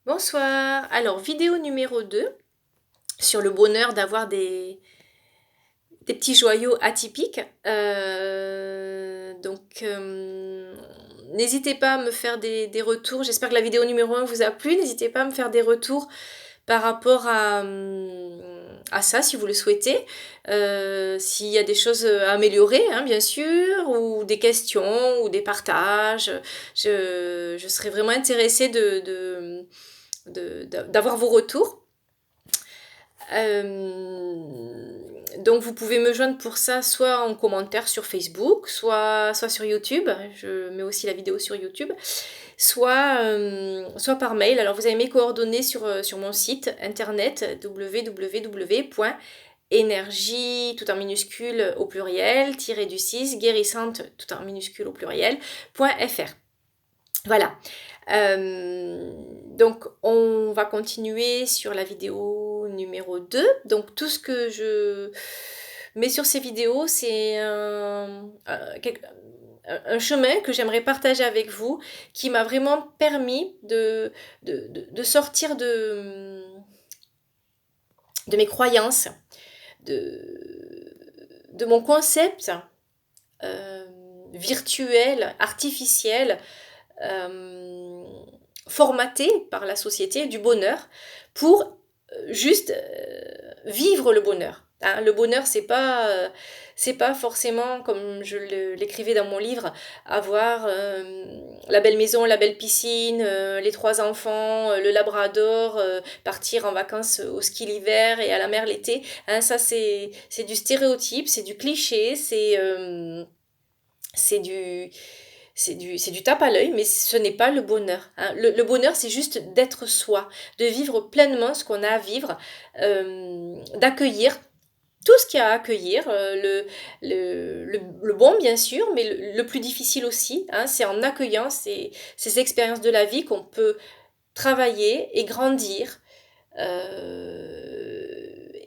Bonsoir. Alors, vidéo numéro 2 sur le bonheur d'avoir des petits joyaux atypiques. N'hésitez pas à me faire des retours. J'espère que la vidéo numéro 1 vous a plu. N'hésitez pas à me faire des retours par rapport à ça, si vous le souhaitez. S'il y a des choses à améliorer, hein, bien sûr, ou des questions, ou des partages. Je serais vraiment intéressée d'avoir vos retours. Donc vous pouvez me joindre pour ça soit en commentaire sur Facebook, soit sur YouTube, je mets aussi la vidéo sur YouTube, soit par mail. Alors vous avez mes coordonnées sur mon site internet www.énergie tout en minuscule au pluriel, tiré du 6, guérissante tout en minuscule au pluriel.fr. Voilà. Donc on va continuer sur la vidéo numéro 2. Donc tout ce que je mets sur ces vidéos, c'est un chemin que j'aimerais partager avec vous, qui m'a vraiment permis de sortir de mes croyances, de mon concept virtuel, artificiel, euh, formaté par la société du bonheur pour juste vivre le bonheur. Hein, le bonheur, c'est pas forcément, comme je l'écrivais dans mon livre, avoir la belle maison, la belle piscine, les 3 enfants, le labrador, partir en vacances au ski l'hiver et à la mer l'été. Hein, ça, c'est du stéréotype, c'est du cliché, c'est du, c'est du tape à l'œil, mais ce n'est pas le bonheur. Hein. Le bonheur, c'est juste d'être soi, de vivre pleinement ce qu'on a à vivre, d'accueillir tout ce qu'il y a à accueillir, le bon bien sûr, mais le plus difficile aussi. Hein, c'est en accueillant ces expériences de la vie qu'on peut travailler et grandir.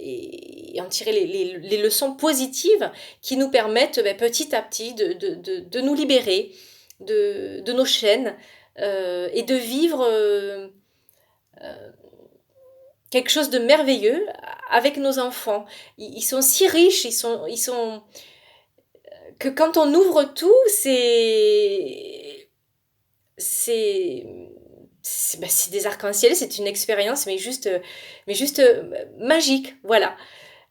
Et en tirer les leçons positives qui nous permettent petit à petit de nous libérer de nos chaînes et de vivre quelque chose de merveilleux avec nos enfants. Ils sont si riches, ils sont que quand on ouvre tout, c'est c'est des arcs-en-ciel, c'est une expérience, mais juste magique, voilà.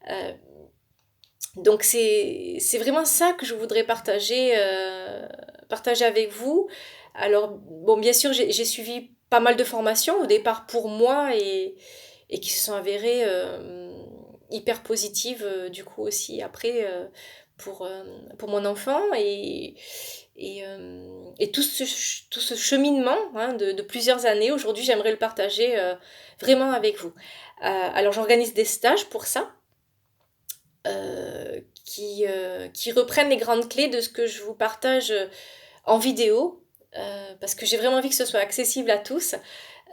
Euh, donc c'est vraiment ça que je voudrais partager avec vous. Alors, bon, bien sûr, j'ai suivi pas mal de formations au départ pour moi et qui se sont avérées hyper positives du coup aussi après pour mon enfant et tout ce cheminement hein, de plusieurs années, aujourd'hui j'aimerais le partager vraiment avec vous. Alors j'organise des stages pour ça qui reprennent les grandes clés de ce que je vous partage en vidéo, parce que j'ai vraiment envie que ce soit accessible à tous,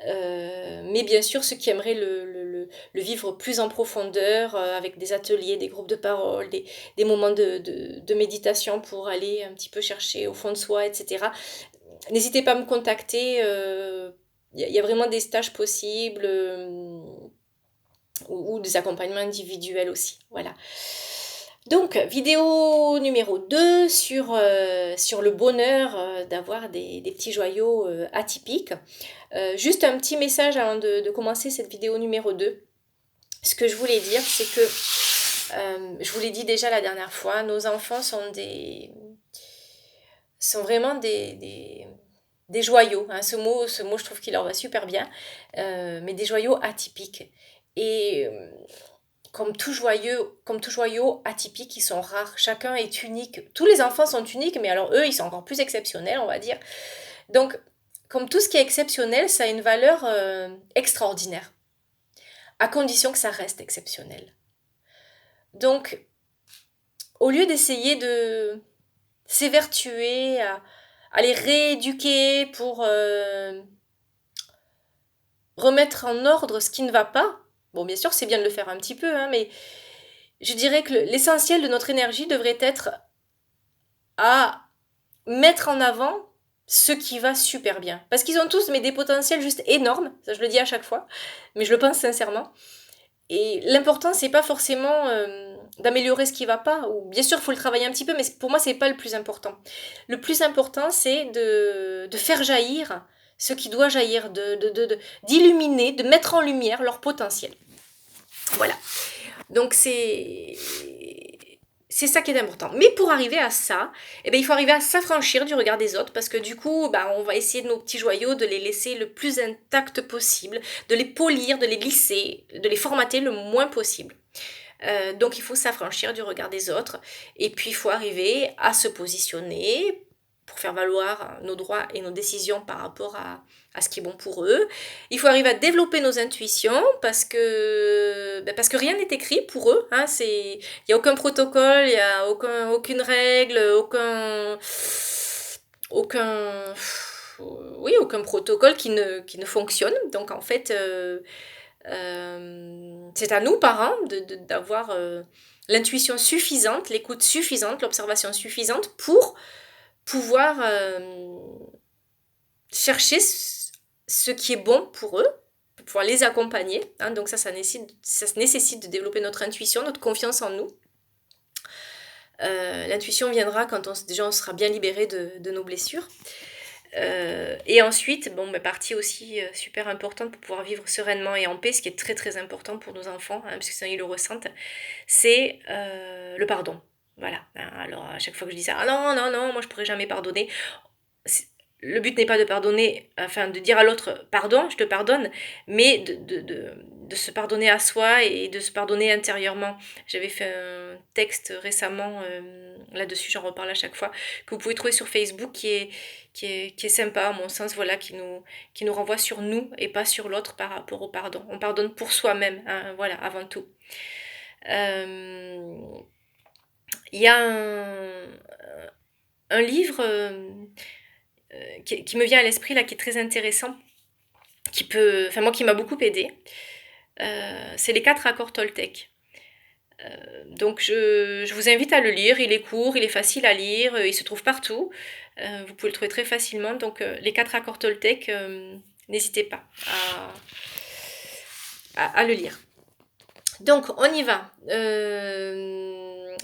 mais bien sûr ceux qui aimeraient le vivre plus en profondeur, avec des ateliers, des groupes de parole, des moments de méditation pour aller un petit peu chercher au fond de soi, etc. N'hésitez pas à me contacter, y a vraiment des stages possibles, ou des accompagnements individuels aussi. Voilà. Donc, vidéo numéro 2 sur le bonheur d'avoir des petits joyaux atypiques. Juste un petit message avant de commencer cette vidéo numéro 2. Ce que je voulais dire, c'est que, je vous l'ai dit déjà la dernière fois, nos enfants sont vraiment des joyaux. Hein. Ce mot, je trouve qu'il leur va super bien, mais des joyaux atypiques. Et comme tout joyau atypique, ils sont rares. Chacun est unique. Tous les enfants sont uniques, mais alors eux, ils sont encore plus exceptionnels, on va dire. Donc, comme tout ce qui est exceptionnel, ça a une valeur extraordinaire, à condition que ça reste exceptionnel. Donc, au lieu d'essayer de s'évertuer à les rééduquer pour remettre en ordre ce qui ne va pas, bon, bien sûr, c'est bien de le faire un petit peu, hein, mais je dirais que l'essentiel de notre énergie devrait être à mettre en avant ce qui va super bien. Parce qu'ils ont tous mais des potentiels juste énormes, ça je le dis à chaque fois, mais je le pense sincèrement. Et l'important, c'est pas forcément d'améliorer ce qui va pas, ou bien sûr, il faut le travailler un petit peu, mais pour moi, c'est pas le plus important. Le plus important, c'est de faire jaillir ce qui doit jaillir, d'illuminer, de mettre en lumière leur potentiel. Voilà. Donc c'est ça qui est important. Mais pour arriver à ça, eh bien, il faut arriver à s'affranchir du regard des autres parce que du coup, bah, on va essayer de nos petits joyaux de les laisser le plus intacts possible, de les polir, de les lisser, de les formater le moins possible. Donc il faut s'affranchir du regard des autres et puis il faut arriver à se positionner pour faire valoir nos droits et nos décisions par rapport à ce qui est bon pour eux. Il faut arriver à développer nos intuitions parce que rien n'est écrit pour eux. Hein, il n'y a aucun protocole, il n'y a aucune règle, aucun, aucun protocole qui ne fonctionne. Donc en fait, c'est à nous, parents, d'avoir l'intuition suffisante, l'écoute suffisante, l'observation suffisante pour pouvoir chercher ce qui est bon pour eux, pour pouvoir les accompagner. Hein, donc ça nécessite de développer notre intuition, notre confiance en nous. L'intuition viendra quand on sera bien libéré de nos blessures. Et ensuite, partie aussi super importante pour pouvoir vivre sereinement et en paix, ce qui est très très important pour nos enfants, hein, parce que sinon ils le ressentent, c'est le pardon. Voilà. Alors à chaque fois que je dis ça, ah non, non, non, moi je pourrais jamais pardonner. Le but n'est pas de pardonner, enfin de dire à l'autre pardon, je te pardonne, mais de se pardonner à soi et de se pardonner intérieurement. J'avais fait un texte récemment là-dessus, j'en reparle à chaque fois, que vous pouvez trouver sur Facebook qui est sympa à mon sens, voilà, qui nous renvoie sur nous et pas sur l'autre par rapport au pardon. On pardonne pour soi-même, hein, voilà, avant tout. Il y a un livre qui me vient à l'esprit là, qui est très intéressant, moi qui m'a beaucoup aidé. C'est les 4 accords Toltec. Donc je vous invite à le lire, il est court, il est facile à lire, il se trouve partout, vous pouvez le trouver très facilement, donc les 4 accords Toltec, n'hésitez pas à le lire. Donc on y va.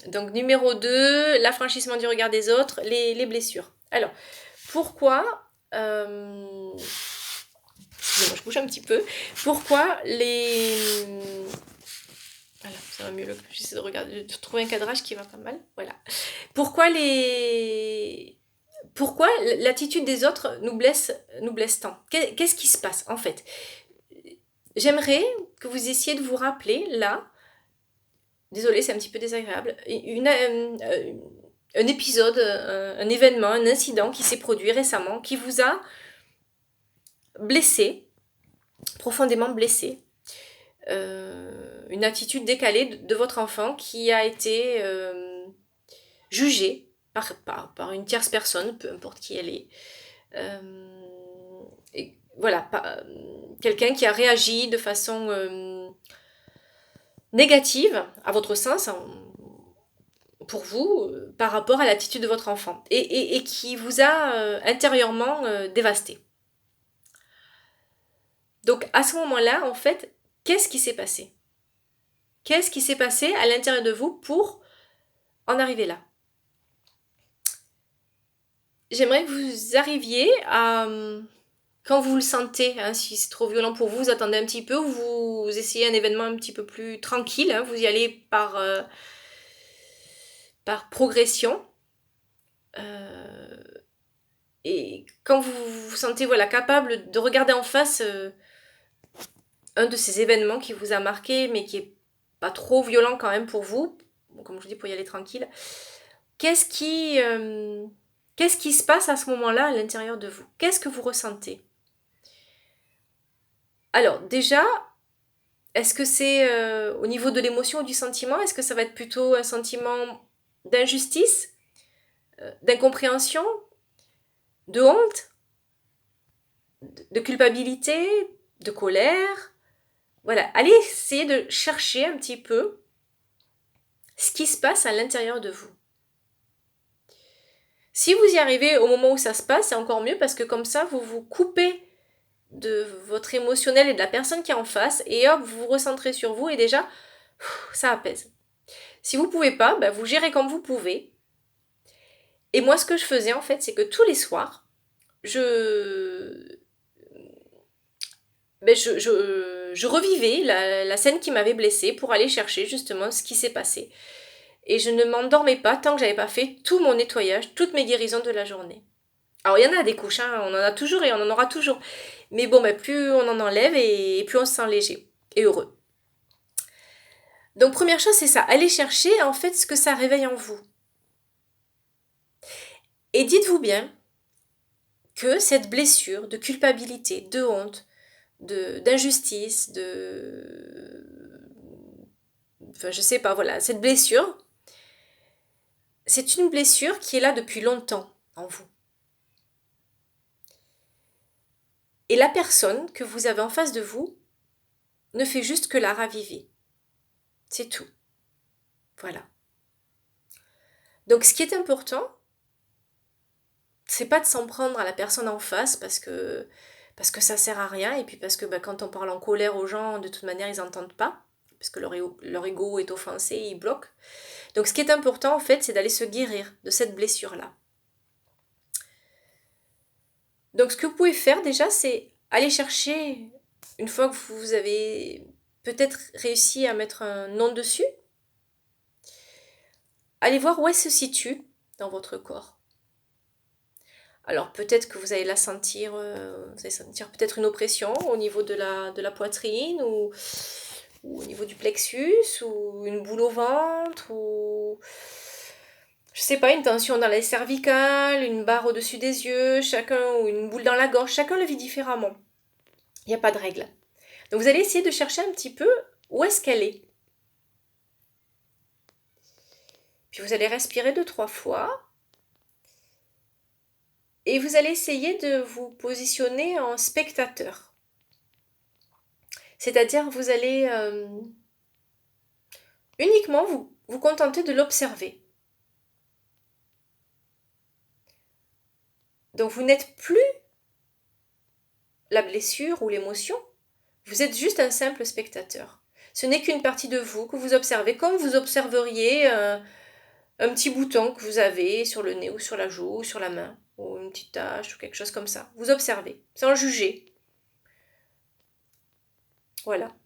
Donc numéro 2, l'affranchissement du regard des autres, les blessures. Alors, pourquoi... Excusez-moi, je bouge un petit peu. Pourquoi voilà, ça va mieux. J'essaie de trouver un cadrage qui va pas mal. Voilà. Pourquoi l'attitude des autres nous blesse tant? Qu'est-ce qui se passe en fait? J'aimerais que vous essayiez de vous rappeler là. Désolée, c'est un petit peu désagréable. Un épisode, un événement, un incident qui s'est produit récemment, qui vous a blessé, profondément blessé. Une attitude décalée de votre enfant qui a été jugée par une tierce personne, peu importe qui elle est. Et voilà, quelqu'un qui a réagi de façon négative, à votre sens, pour vous, par rapport à l'attitude de votre enfant, et qui vous a intérieurement dévasté. Donc à ce moment-là, en fait, qu'est-ce qui s'est passé? Qu'est-ce qui s'est passé à l'intérieur de vous pour en arriver là? J'aimerais que vous arriviez à, quand vous le sentez, hein, si c'est trop violent pour vous, vous attendez un petit peu, vous essayez un événement un petit peu plus tranquille, hein, vous y allez par progression. Et quand vous vous sentez capable de regarder en face un de ces événements qui vous a marqué, mais qui est pas trop violent quand même pour vous, comme je vous dis, pour y aller tranquille, qu'est-ce qui se passe à ce moment-là à l'intérieur de vous? Qu'est-ce que vous ressentez? Alors déjà, est-ce que c'est au niveau de l'émotion ou du sentiment? Est-ce que ça va être plutôt un sentiment d'injustice, d'incompréhension, de honte, de culpabilité, de colère? Voilà, allez essayer de chercher un petit peu ce qui se passe à l'intérieur de vous. Si vous y arrivez au moment où ça se passe, c'est encore mieux parce que comme ça, vous vous coupez de votre émotionnel et de la personne qui est en face et hop, vous vous recentrez sur vous et déjà, ça apaise. Si vous pouvez pas, ben vous gérez comme vous pouvez. Et moi, ce que je faisais en fait, c'est que tous les soirs, je, je revivais la scène qui m'avait blessée pour aller chercher justement ce qui s'est passé. Et je ne m'endormais pas tant que j'avais pas fait tout mon nettoyage, toutes mes guérisons de la journée. Alors il y en a des couches, hein, on en a toujours et on en aura toujours. Mais bon, ben, plus on en enlève et plus on se sent léger et heureux. Donc première chose, c'est ça, allez chercher en fait ce que ça réveille en vous. Et dites-vous bien que cette blessure de culpabilité, de honte, d'injustice, enfin je sais pas, voilà, cette blessure, c'est une blessure qui est là depuis longtemps en vous. Et la personne que vous avez en face de vous ne fait juste que la raviver. C'est tout. Voilà. Donc ce qui est important, c'est pas de s'en prendre à la personne en face parce que ça sert à rien et puis parce que quand on parle en colère aux gens, de toute manière, ils n'entendent pas parce que leur ego est offensé, ils bloquent. Donc ce qui est important en fait, c'est d'aller se guérir de cette blessure-là. Donc ce que vous pouvez faire déjà, c'est aller chercher, une fois que vous avez peut-être réussi à mettre un nom dessus, allez voir où elle se situe dans votre corps. Alors peut-être que vous allez la sentir, vous allez sentir peut-être une oppression au niveau de la poitrine ou au niveau du plexus ou une boule au ventre ou je sais pas, une tension dans les cervicales, une barre au-dessus des yeux, chacun ou une boule dans la gorge, chacun le vit différemment. Il n'y a pas de règle. Donc vous allez essayer de chercher un petit peu où est-ce qu'elle est. Puis vous allez respirer 2-3 fois. Et vous allez essayer de vous positionner en spectateur. C'est-à-dire vous allez uniquement vous contenter de l'observer. Donc vous n'êtes plus la blessure ou l'émotion, vous êtes juste un simple spectateur. Ce n'est qu'une partie de vous que vous observez comme vous observeriez un petit bouton que vous avez sur le nez ou sur la joue ou sur la main ou une petite tache ou quelque chose comme ça. Vous observez sans juger. Voilà.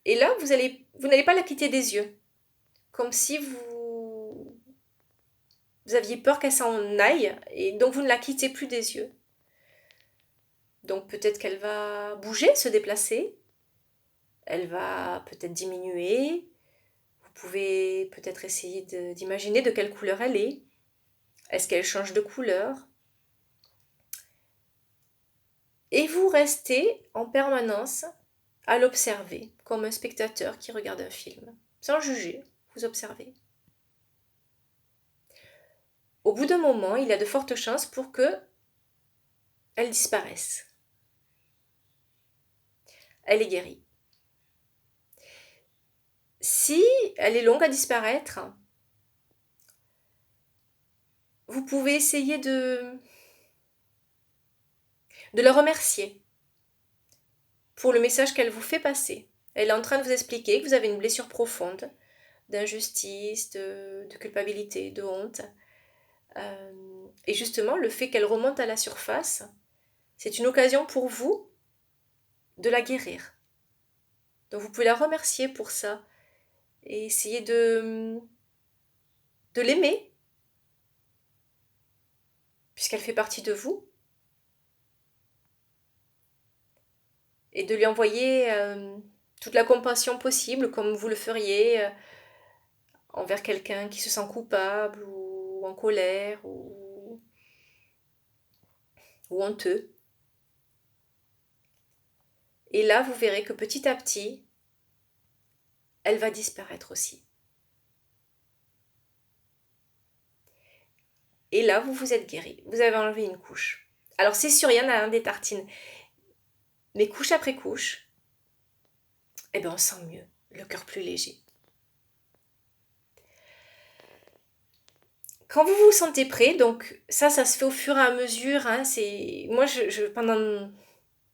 Et là, vous n'allez pas la quitter des yeux. Comme si vous aviez peur qu'elle s'en aille et donc vous ne la quittez plus des yeux. Donc peut-être qu'elle va bouger, se déplacer, elle va peut-être diminuer, vous pouvez peut-être essayer d'imaginer de quelle couleur elle est, est-ce qu'elle change de couleur, et vous restez en permanence à l'observer comme un spectateur qui regarde un film, sans juger, vous observez. Au bout d'un moment, il y a de fortes chances pour que elle disparaisse. Elle est guérie. Si elle est longue à disparaître, vous pouvez essayer de la remercier pour le message qu'elle vous fait passer. Elle est en train de vous expliquer que vous avez une blessure profonde d'injustice, de culpabilité, de honte. Et justement, le fait qu'elle remonte à la surface, c'est une occasion pour vous de la guérir. Donc vous pouvez la remercier pour ça et essayer de l'aimer, puisqu'elle fait partie de vous, et de lui envoyer toute la compassion possible, comme vous le feriez envers quelqu'un qui se sent coupable ou en colère ou honteux. Et là, vous verrez que petit à petit, elle va disparaître aussi. Et là, vous vous êtes guéri. Vous avez enlevé une couche. Alors c'est sûr, il y en a des tartines. Mais couche après couche, eh bien on sent mieux, le cœur plus léger. Quand vous vous sentez prêt, donc ça se fait au fur et à mesure, hein, moi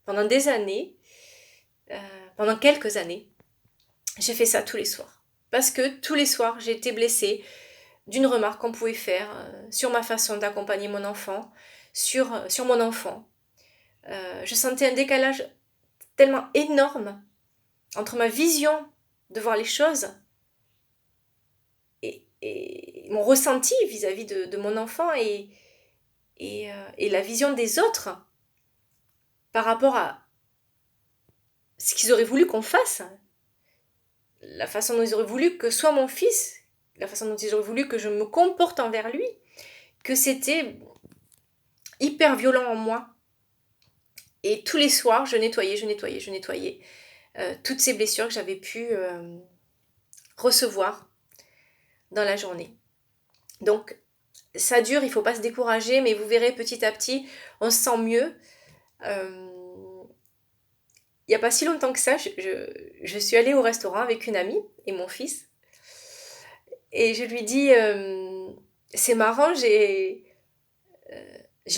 pendant des années, heu, pendant quelques années, j'ai fait ça tous les soirs. Parce que tous les soirs, j'ai été blessée d'une remarque qu'on pouvait faire, sur ma façon d'accompagner mon enfant, sur mon enfant. Je sentais un décalage tellement énorme entre ma vision de voir les choses et mon ressenti vis-à-vis de mon enfant et la vision des autres par rapport à ce qu'ils auraient voulu qu'on fasse, la façon dont ils auraient voulu que soit mon fils, la façon dont ils auraient voulu que je me comporte envers lui, que c'était hyper violent en moi. Et tous les soirs, je nettoyais toutes ces blessures que j'avais pu recevoir dans la journée. Donc, ça dure, il ne faut pas se décourager, mais vous verrez petit à petit, on se sent mieux. Il n'y a pas si longtemps que ça, je suis allée au restaurant avec une amie et mon fils. Et je lui dis, c'est marrant, j'ai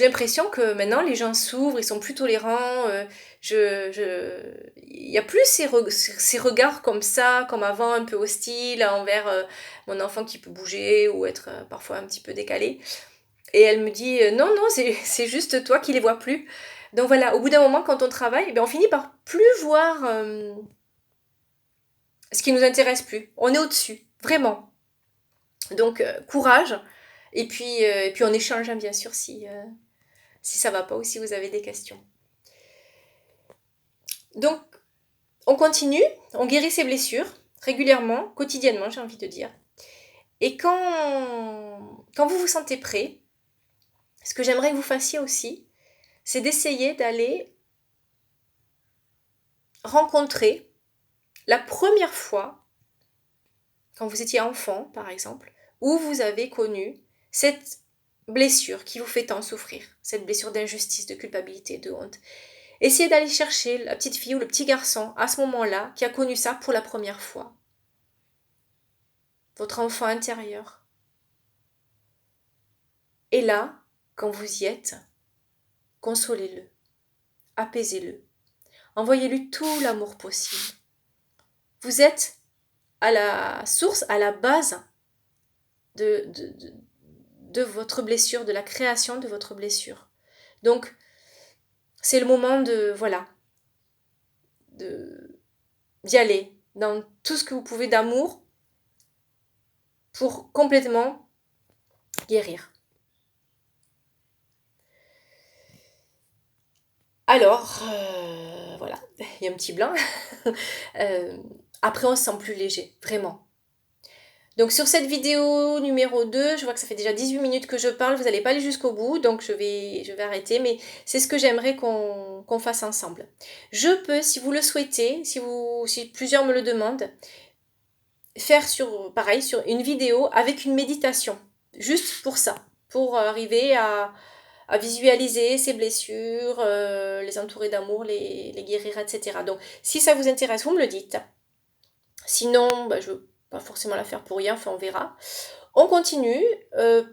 l'impression que maintenant les gens s'ouvrent, ils sont plus tolérants. Il n'y a plus ces regards comme ça, comme avant, un peu hostiles envers mon enfant qui peut bouger ou être parfois un petit peu décalé. Et elle me dit non, non, c'est juste toi qui les vois plus. Donc voilà, au bout d'un moment, quand on travaille, on finit par plus voir ce qui nous intéresse plus. On est au-dessus, vraiment. Donc courage. Et puis on échange, hein, bien sûr, si ça va pas ou si vous avez des questions. Donc, on continue, on guérit ses blessures régulièrement, quotidiennement, j'ai envie de dire. Et quand vous vous sentez prêt, ce que j'aimerais que vous fassiez aussi, c'est d'essayer d'aller rencontrer la première fois, quand vous étiez enfant par exemple, où vous avez connu cette blessure qui vous fait tant souffrir, cette blessure d'injustice, de culpabilité, de honte. Essayez d'aller chercher la petite fille ou le petit garçon à ce moment-là qui a connu ça pour la première fois. Votre enfant intérieur. Et là, quand vous y êtes, consolez-le, apaisez-le, envoyez-lui tout l'amour possible. Vous êtes à la source, à la base de votre blessure, de la création de votre blessure. Donc, c'est le moment d'y aller dans tout ce que vous pouvez d'amour pour complètement guérir. Alors, voilà, il y a un petit blanc. Après, on se sent plus léger, vraiment. Donc sur cette vidéo numéro 2, je vois que ça fait déjà 18 minutes que je parle, vous n'allez pas aller jusqu'au bout, donc je vais arrêter, mais c'est ce que j'aimerais qu'on fasse ensemble. Je peux, si vous le souhaitez, si plusieurs me le demandent, faire sur une vidéo avec une méditation, juste pour ça, pour arriver à visualiser ces blessures, les entourer d'amour, les guérir, etc. Donc si ça vous intéresse, vous me le dites. Sinon, je ne veux pas forcément la faire pour rien, enfin on verra. On continue.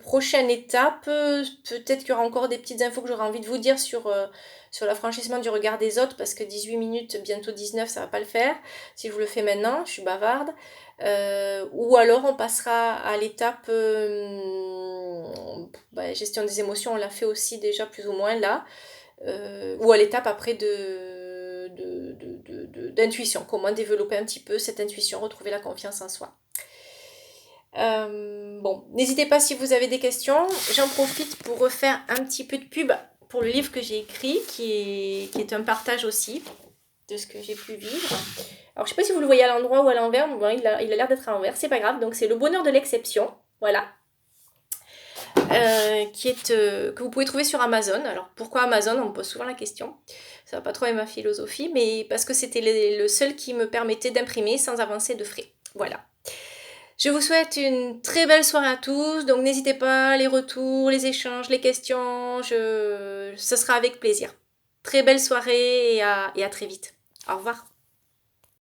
Prochaine étape, peut-être qu'il y aura encore des petites infos que j'aurai envie de vous dire sur l'affranchissement du regard des autres, parce que 18 minutes, bientôt 19, ça ne va pas le faire. Si je vous le fais maintenant, je suis bavarde. Ou alors on passera à l'étape gestion des émotions, on l'a fait aussi déjà plus ou moins là. Ou à l'étape après d'intuition, comment développer un petit peu cette intuition, retrouver la confiance en soi. N'hésitez pas si vous avez des questions. J'en profite pour refaire un petit peu de pub pour le livre que j'ai écrit, qui est un partage aussi de ce que j'ai pu vivre. Alors je sais pas si vous le voyez à l'endroit ou à l'envers, mais bon, il a l'air d'être à l'envers, c'est pas grave. Donc c'est Le bonheur de l'exception, voilà. Que vous pouvez trouver sur Amazon. Alors pourquoi Amazon? On me pose souvent la question. Ça va pas trop avec ma philosophie, mais parce que c'était le seul qui me permettait d'imprimer sans avancer de frais. Voilà. Je vous souhaite une très belle soirée à tous. Donc n'hésitez pas, les retours, les échanges, les questions, ce sera avec plaisir. Très belle soirée et à très vite. Au revoir.